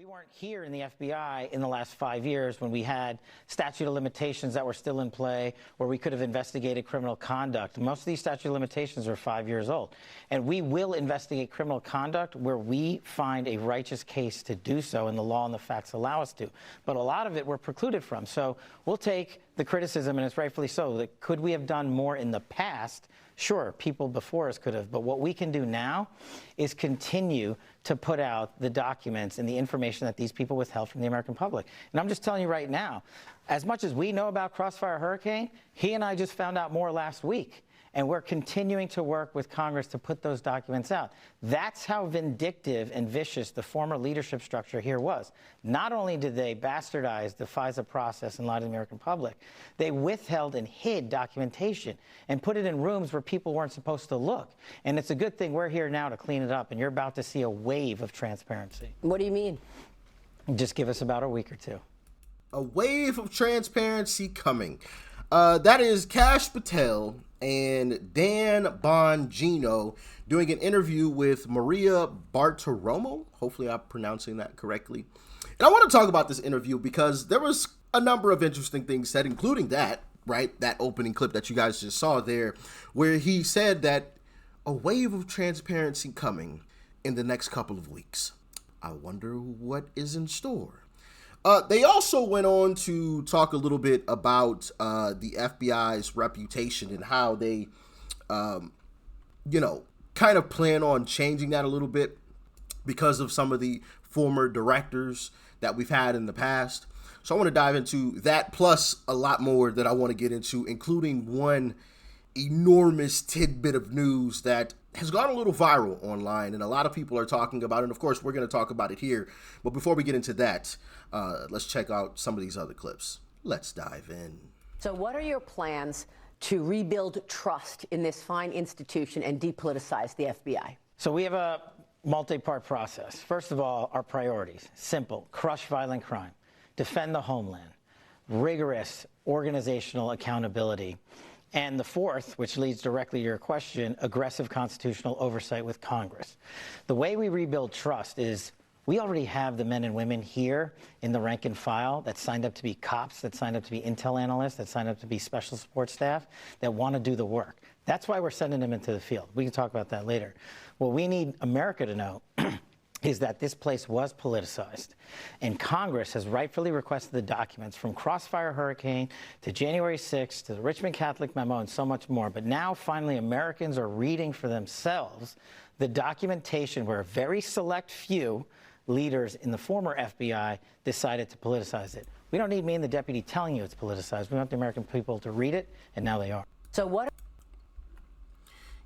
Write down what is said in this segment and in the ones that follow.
weren't here in the FBI in the last 5 years when we had statute of limitations that were still in play, where we could have investigated criminal conduct. Most of these statute of limitations are 5 years old. And we will investigate criminal conduct where we find a righteous case to do so, and the law and the facts allow us to. But a lot of it we're precluded from. So we'll take the criticism, and it's rightfully so, that could we have done more in the past? Sure, people before us could have, but what we can do now is continue to put out the documents and the information that these people withheld from the American public. And I'm just telling you right now, as much as we know about Crossfire Hurricane, he and I just found out more last week. And we're continuing to work with Congress to put those documents out. That's how vindictive and vicious the former leadership structure here was. Not only did they bastardize the FISA process and lie to the American public, they withheld and hid documentation and put it in rooms where people weren't supposed to look. And it's a good thing we're here now to clean it up, and you're about to see a wave of transparency. What do you mean? Just give us about a week or two. A wave of transparency coming. That is Kash Patel and Dan Bongino doing an interview with Maria Bartiromo. Hopefully I'm pronouncing that correctly. And I want to talk about this interview because there was a number of interesting things said, including that, right? That opening clip that you guys just saw there, where he said that a wave of transparency coming in the next couple of weeks. I wonder what is in store. They also went on to talk a little bit about the FBI's reputation and how they, kind of plan on changing that a little bit because of some of the former directors that we've had in the past. So I want to dive into that, plus a lot more that I want to get into, including one enormous tidbit of news that has gone a little viral online, and a lot of people are talking about it. And of course, we're going to talk about it here. But before we get into that, let's check out some of these other clips. Let's dive in. So what are your plans to rebuild trust in this fine institution and depoliticize the FBI? So we have a multi-part process. First of all, our priorities. Simple. Crush violent crime. Defend the homeland. Rigorous organizational accountability. And the fourth, which leads directly to your question, aggressive constitutional oversight with Congress. The way we rebuild trust is we already have the men and women here in the rank and file that signed up to be cops, that signed up to be intel analysts, that signed up to be special support staff, that want to do the work. That's why we're sending them into the field. We can talk about that later. What we need America to know is that this place was politicized, and Congress has rightfully requested the documents from Crossfire Hurricane to January 6th to the Richmond Catholic Memo and so much more. But now finally Americans are reading for themselves the documentation where a very select few leaders in the former FBI decided to politicize it. We don't need me and the deputy telling you it's politicized. We want the American people to read it, and now they are. So what?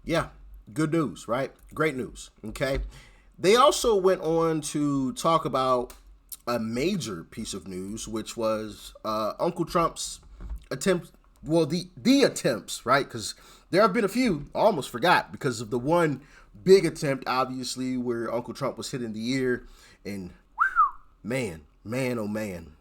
Yeah, good news, right? Great news, okay? They also went on to talk about a major piece of news, which was Uncle Trump's attempt, well, the attempts, right? Because there have been a few, I almost forgot, because of the one big attempt, obviously, where Uncle Trump was hit in the ear, and man, oh man.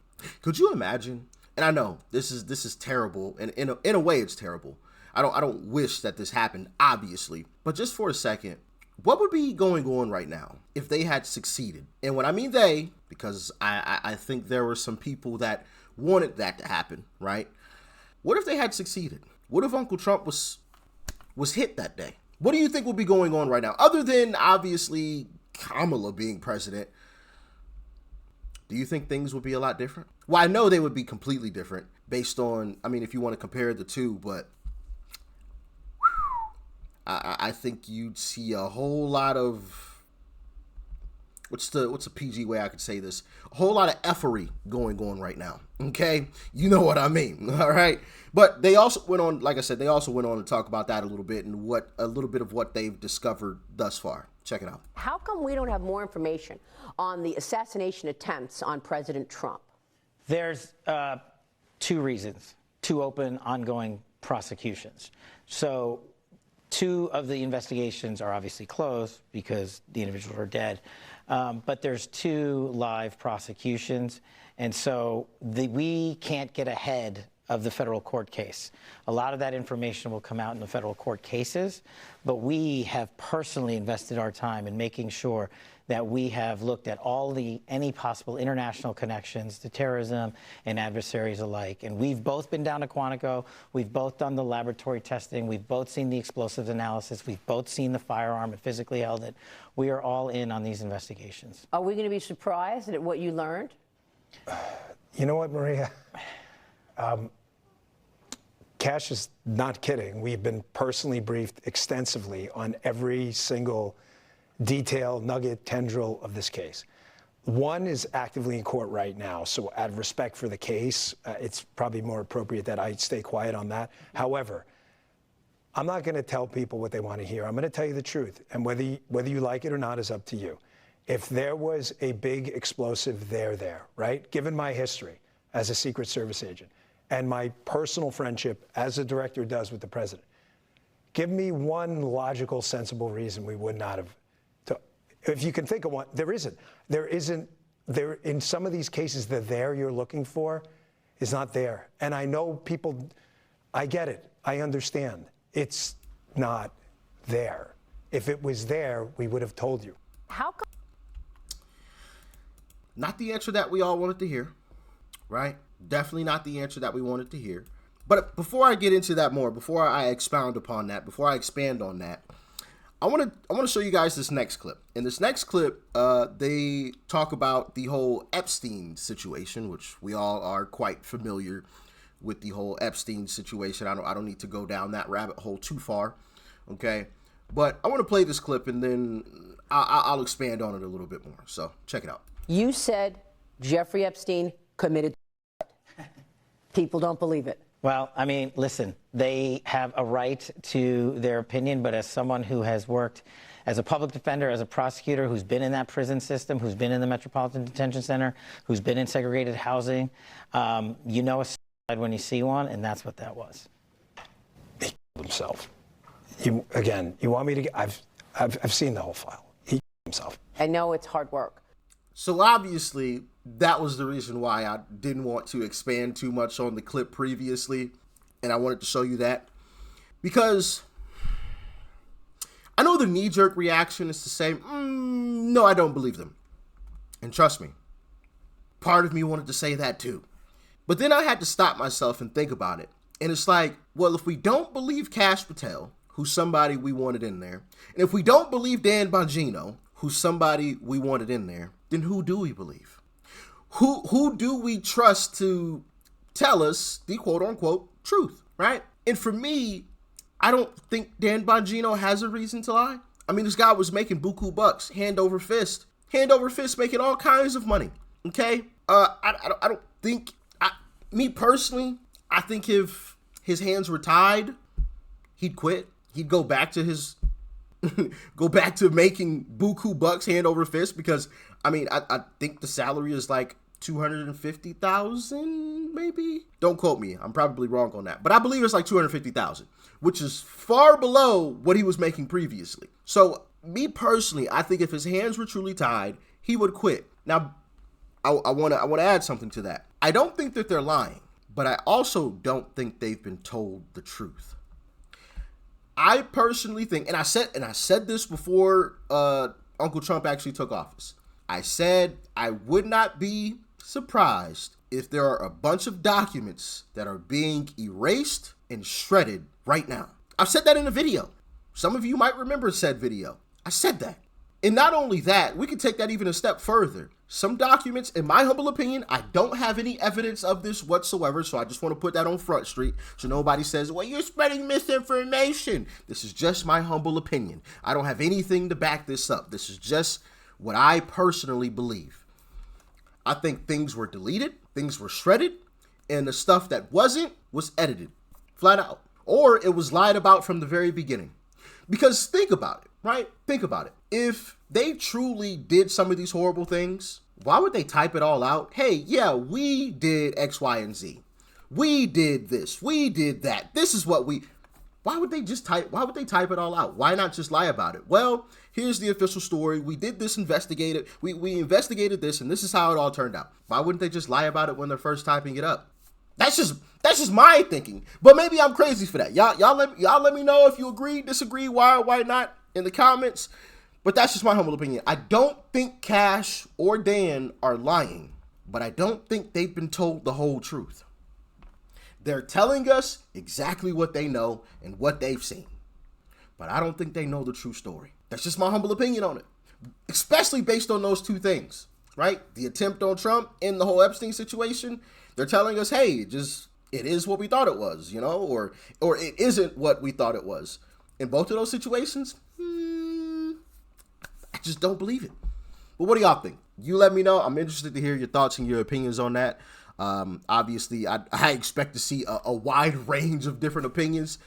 Could you imagine? And I know this is terrible, and in a way it's terrible. I don't wish that this happened, obviously, but just for a second, what would be going on right now if they had succeeded? And when I mean they, because I think there were some people that wanted that to happen, right? What if they had succeeded? What if Uncle Trump was hit that day? What do you think would be going on right now? Other than, obviously, Kamala being president, do you think things would be a lot different? Well, I know they would be completely different based on, I mean, if you want to compare the two, but I think you'd see a whole lot of, what's a PG way I could say this? A whole lot of effery going on right now, okay? You know what I mean, all right? But they also went on, like I said, they also went on to talk about that a little bit and a little bit of what they've discovered thus far. Check it out. How come we don't have more information on the assassination attempts on President Trump? There's two reasons, two open, ongoing prosecutions. So 2 of the investigations are obviously closed because the individuals are dead, but there's 2 live prosecutions, and so we can't get ahead of the federal court case. A lot of that information will come out in the federal court cases, but we have personally invested our time in making sure that we have looked at any possible international connections to terrorism and adversaries alike. And we've both been down to Quantico. We've both done the laboratory testing. We've both seen the explosives analysis. We've both seen the firearm and physically held it. We are all in on these investigations. Are we going to be surprised at what you learned? You know what, Maria? Kash is not kidding. We've been personally briefed extensively on every single detail, nugget, tendril of this case. One is actively in court right now, so out of respect for the case, it's probably more appropriate that I stay quiet on that. However, I'm not going to tell people what they want to hear. I'm going to tell you the truth, and whether you like it or not is up to you. If there was a big explosive there, right? Given my history as a Secret Service agent, and my personal friendship, as the director does with the president, give me one logical, sensible reason we would not have. If you can think of one, there isn't. In some of these cases, the there you're looking for is not there. And I know people, I get it. I understand. It's not there. If it was there, we would have told you. How come? Not the answer that we all wanted to hear, right? Definitely not the answer that we wanted to hear. But before I get into that more, before I expound upon that, before I expand on that, I want to show you guys this next clip. In this next clip, they talk about the whole Epstein situation, which we all are quite familiar with the whole Epstein situation. I don't need to go down that rabbit hole too far, okay? But I want to play this clip and then I'll expand on it a little bit more. So check it out. You said Jeffrey Epstein committed. People don't believe it. Well, I mean, listen, they have a right to their opinion, but as someone who has worked as a public defender, as a prosecutor, who's been in that prison system, who's been in the Metropolitan Detention Center, who's been in segregated housing, you know a side when you see one, and that's what that was. He killed himself. You want me to? I've seen the whole file. He killed himself. I know it's hard work. So obviously, that was the reason why I didn't want to expand too much on the clip previously, and I wanted to show you that. Because I know the knee-jerk reaction is to say, no, I don't believe them. And trust me, part of me wanted to say that too. But then I had to stop myself and think about it. And it's like, well, if we don't believe Kash Patel, who's somebody we wanted in there, and if we don't believe Dan Bongino, who's somebody we wanted in there, then who do we believe? Who do we trust to tell us the quote-unquote truth, right? And for me, I don't think Dan Bongino has a reason to lie. I mean, this guy was making buku bucks, hand over fist, making all kinds of money, okay? I don't think, me personally, I think if his hands were tied, he'd quit. He'd go back to his... go back to making buku bucks hand over fist, because I mean I think the salary is like $250,000 maybe. Don't quote me, I'm probably wrong on that, but I believe it's like $250,000, which is far below what he was making previously. So me personally, I think if his hands were truly tied, he would quit. Now I want to add something to that. I don't think that they're lying, but I also don't think they've been told the truth. I personally think, and I said this before Uncle Trump actually took office. I said I would not be surprised if there are a bunch of documents that are being erased and shredded right now. I've said that in a video. Some of you might remember said video. I said that. And not only that, we can take that even a step further. Some documents, in my humble opinion, I don't have any evidence of this whatsoever, so I just want to put that on Front Street so nobody says, well, you're spreading misinformation. This is just my humble opinion. I don't have anything to back this up. This is just what I personally believe. I think things were deleted, things were shredded, and the stuff that wasn't was edited, flat out. Or it was lied about from the very beginning. Because think about it, right? Think about it. If they truly did some of these horrible things, why would they type it all out? Hey, yeah, we did X, Y, and Z. We did this. We did that. This is what we... Why would they type it all out? Why not just lie about it? Well, here's the official story. We did this investigated. We investigated this, and this is how it all turned out. Why wouldn't they just lie about it when they're first typing it up? That's just my thinking. But maybe I'm crazy for that. Y'all let me know if you agree, disagree, why or why not in the comments. But that's just my humble opinion. I don't think Cash or Dan are lying, but I don't think they've been told the whole truth. They're telling us exactly what they know and what they've seen, but I don't think they know the true story. That's just my humble opinion on it, especially based on those two things, right? The attempt on Trump and the whole Epstein situation. They're telling us, hey, it is what we thought it was, or it isn't what we thought it was. In both of those situations, I just don't believe it. But what do y'all think? You let me know. I'm interested to hear your thoughts and your opinions on that. Obviously, I expect to see a wide range of different opinions.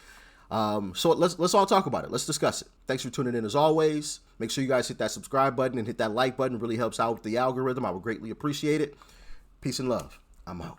So let's all talk about it. Let's discuss it. Thanks for tuning in as always. Make sure you guys hit that subscribe button and hit that like button. It really helps out with the algorithm. I would greatly appreciate it. Peace and love. I'm out.